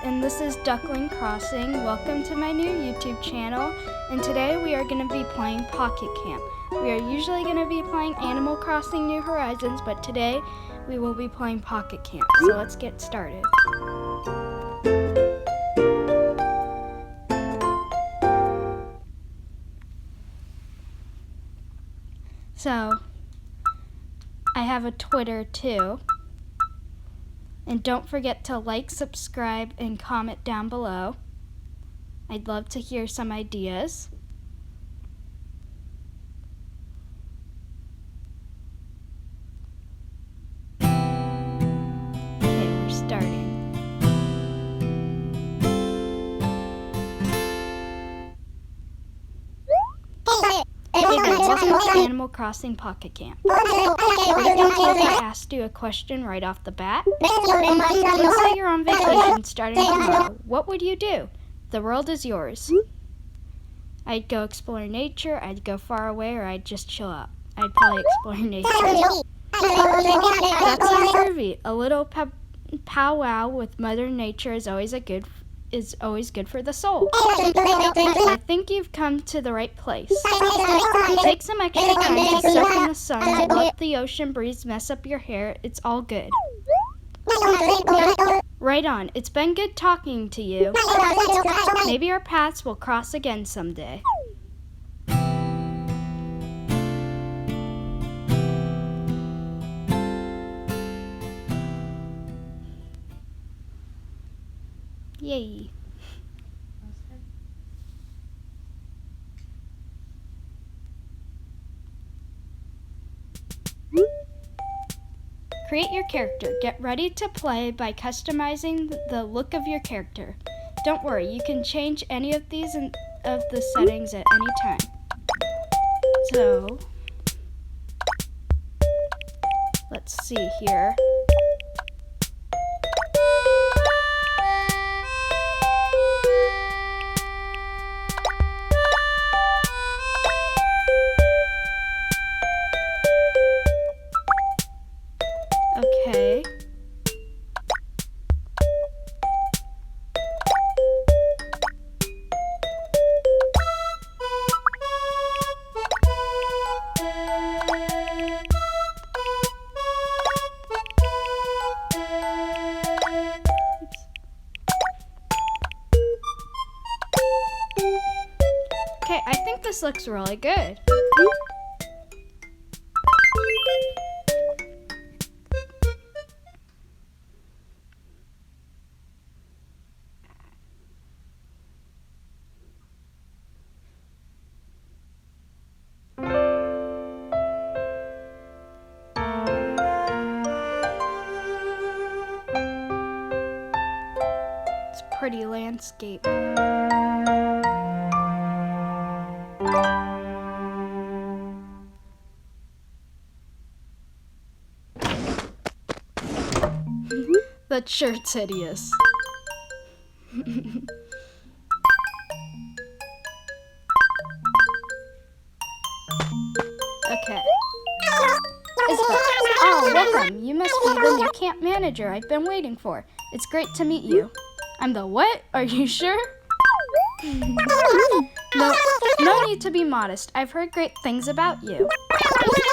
and this is Duckling Crossing. Welcome to my new YouTube channel, and today we are going to be playing Pocket Camp. We are usually going to be playing Animal Crossing New Horizons, but today we will be playing Pocket Camp. So let's get started. So, I have a Twitter too. And don't forget to like, subscribe, and comment down below. I'd love to hear some ideas. Okay, we're starting. Welcome to Animal Crossing Pocket Camp. I asked you a question right off the bat. Let's say you're on vacation starting tomorrow. What would you do? The world is yours. I'd go explore nature, I'd go far away, or I'd just chill out. I'd probably explore nature. That sounds groovy. A little powwow with Mother Nature is always good for the soul. I think you've come to the right place. Take some extra time to soak in the sun and let the ocean breeze mess up your hair. It's all good. Right on. It's been good talking to you. Maybe our paths will cross again someday. Yay. Create your character. Get ready to play by customizing the look of your character. Don't worry, you can change any of these of the settings at any time. So, let's see here. Okay. Okay, I think this looks really good. It's a pretty landscape. That shirt's hideous. Okay. Isabel. Oh, welcome. You must be the new camp manager I've been waiting for. It's great to meet you. I'm the what? Are you sure? No need to be modest. I've heard great things about you.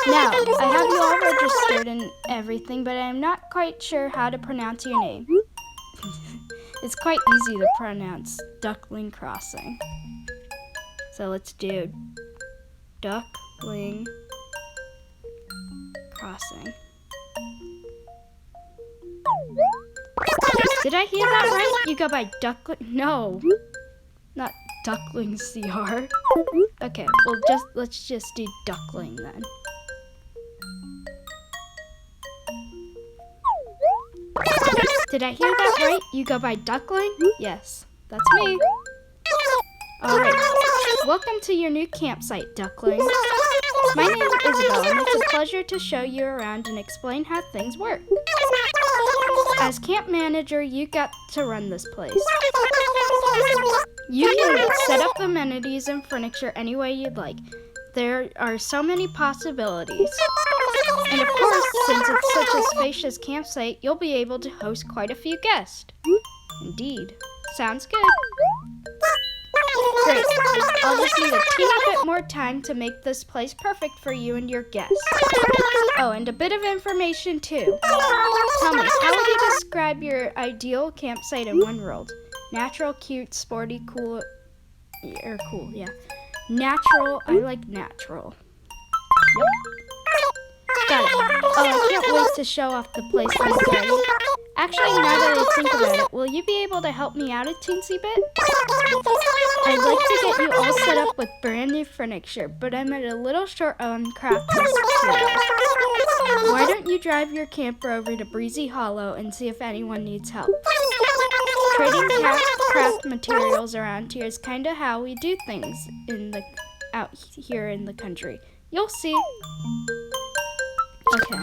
Now, I have you all registered and everything, but I'm not quite sure how to pronounce your name. It's quite easy to pronounce, Duckling Crossing. So let's do Duckling Crossing. Did I hear that right? You go by Duckling? No, not Duckling CR. Okay, well let's just do Duckling then. Did I hear that right? You go by Duckling? Yes, that's me. Alright, welcome to your new campsite, Duckling. My name is Isabel, and it's a pleasure to show you around and explain how things work. As camp manager, you got to run this place. You can set up amenities and furniture any way you'd like. There are so many possibilities. And of course, since it's such a spacious campsite, you'll be able to host quite a few guests. And indeed. Sounds good. Great. I'll just need a teeny bit more time to make this place perfect for you and your guests. Oh, and a bit of information too. Tell me, how would you describe your ideal campsite in one word? Natural, cute, sporty, cool, or cool, yeah. Natural, I like natural. Yep. Got it. Oh, I can't wait to show off the place when it's ready. Actually, now that I think about it, will you be able to help me out a teensy bit? I'd like to get you all set up with brand new furniture, but I'm at a little short on craft materials. Why don't you drive your camper over to Breezy Hollow and see if anyone needs help? Trading craft materials around here is kind of how we do things out here in the country. You'll see. Okay.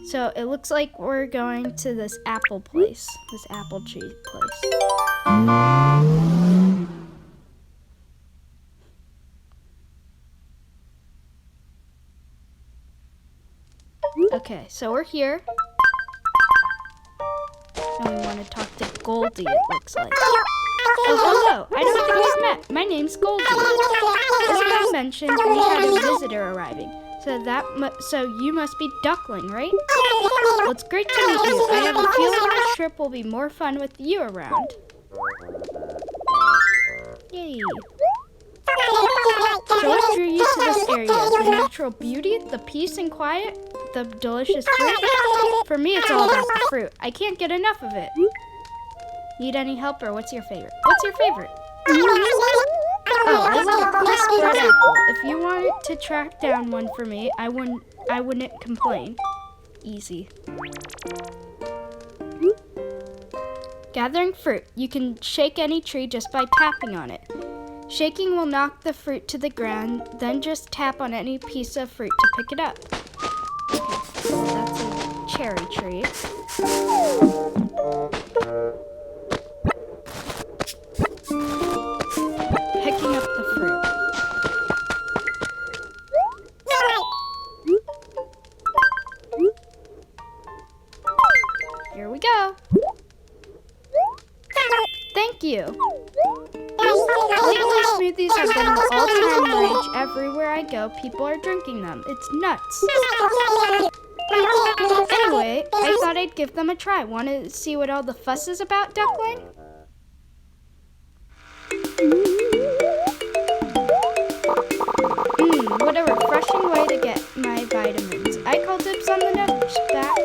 So it looks like we're going to this apple place, this apple tree place. Okay, so we're here. And we want to talk to Goldie, it looks like. Oh, hello. I don't think we've met. My name's Goldie. As I mentioned, we had a visitor arriving. So you must be Duckling, right? Well, it's great to meet you. I have a feeling this trip will be more fun with you around. Yay. So what drew you to this area? The natural beauty, the peace and quiet, the delicious fruit? For me, it's all about the fruit. I can't get enough of it. Need any help, or what's your favorite? What's your favorite? Oh, I love a crisp red apple. If you wanted to track down one for me, I wouldn't complain. Easy. Gathering fruit. You can shake any tree just by tapping on it. Shaking will knock the fruit to the ground, then just tap on any piece of fruit to pick it up. Okay, so that's a cherry tree. Picking up the fruit. Here we go. Thank you. Lately, smoothies have been the all-time rage. Everywhere I go, people are drinking them. It's nuts. Anyway, I thought I'd give them a try. Want to see what all the fuss is about, Duckling? What a refreshing way to get my vitamins. I call dibs on the next batch.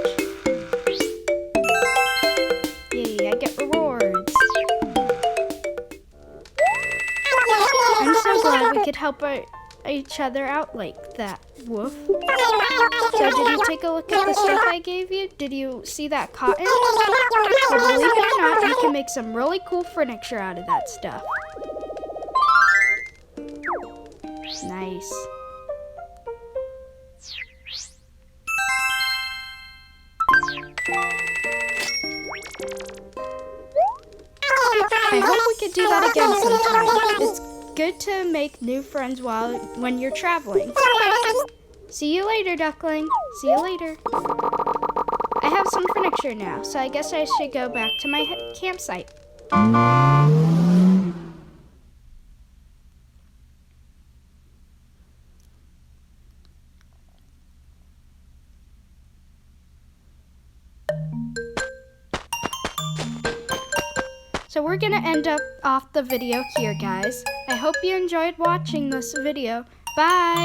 Yay, I get rewards. I'm so glad we could help each other out like that. Woof. So did you take a look at the stuff I gave you? Did you see that cotton? Well, believe it or not, you can make some really cool furniture out of that stuff. Nice. I hope we could do that again sometime. It's good to make new friends when you're traveling. See you later, Duckling. See you later. I have some furniture now, so I guess I should go back to my campsite. So we're gonna end off the video here, guys. I hope you enjoyed watching this video. Bye!